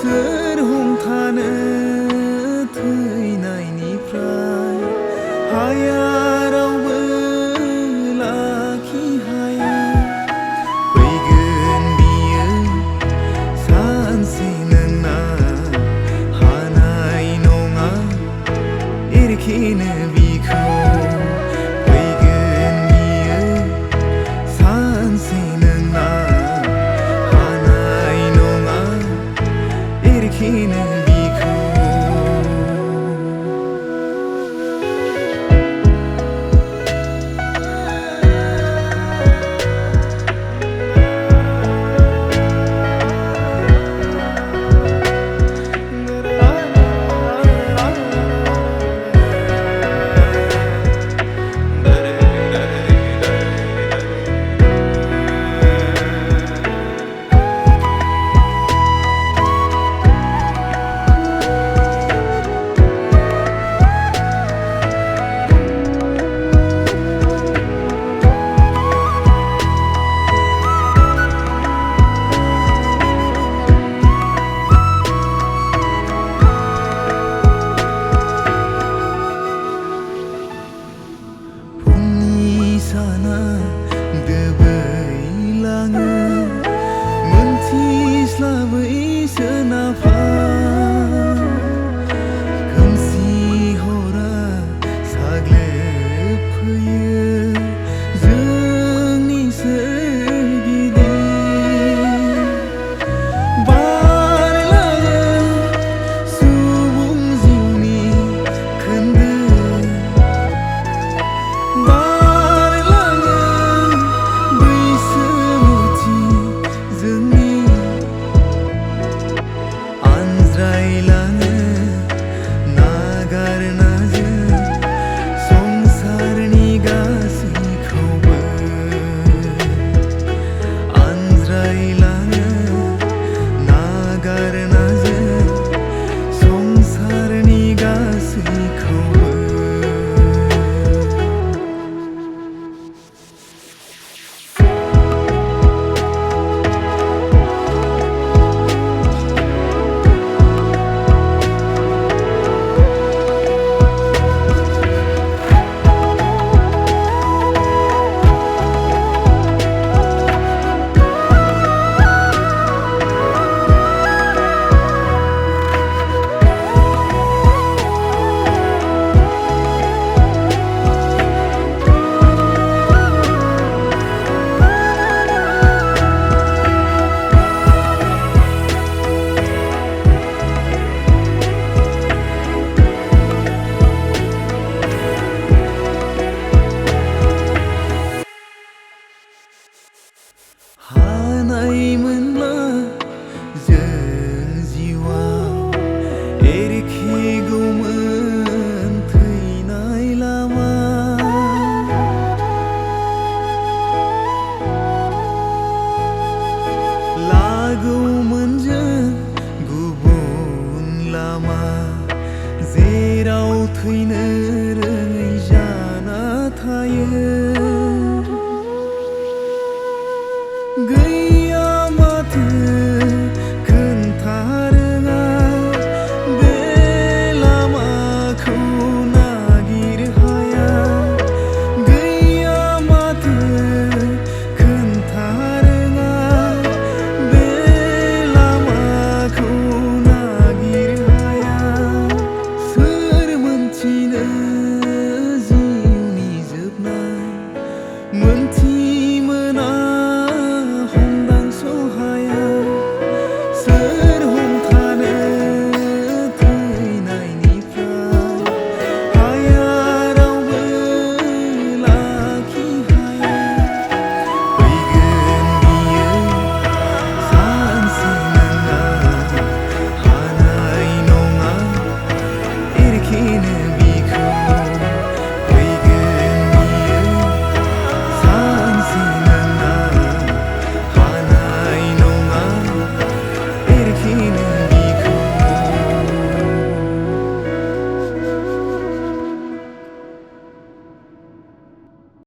सोर हमथानो थैनायनिफ्राय हाया रावबो लाखि हाया फैगोन बियो सानसे नोंना हानाय नङा एरखेनो बिखौ फैगोन बियो सानसे नोंना हानाय नङा एरखेनो बिखौ साना दोबैलाङो मोनथिस्लाबै सोनाबहा खोमसि हरा साग्लोबफैयो जोंनि सोरगिदिं बारलाङो सुबुं जिउनि खोन्दो आनज्रायलाङो नागारना जों संसारनि गासैखौबो आनज्रायलाङो नागारना जों संसारनि गासैखौबो हानायमोनब्ला जों जिउआव एरखेगौमोन थैनाय लामा लागौमोन जों गुबुन लामा जेराव थैनो रोङै जाना थायो गैया माथो खोन्थारोङा बे लामाखौ नागिर हाया गैया माथो खोन्थारोङा बे लामाखौ नागिर हाया सोर मोनथिनो जिउनि जोबनाय मोनथिमोना हमदांस' हाया सोर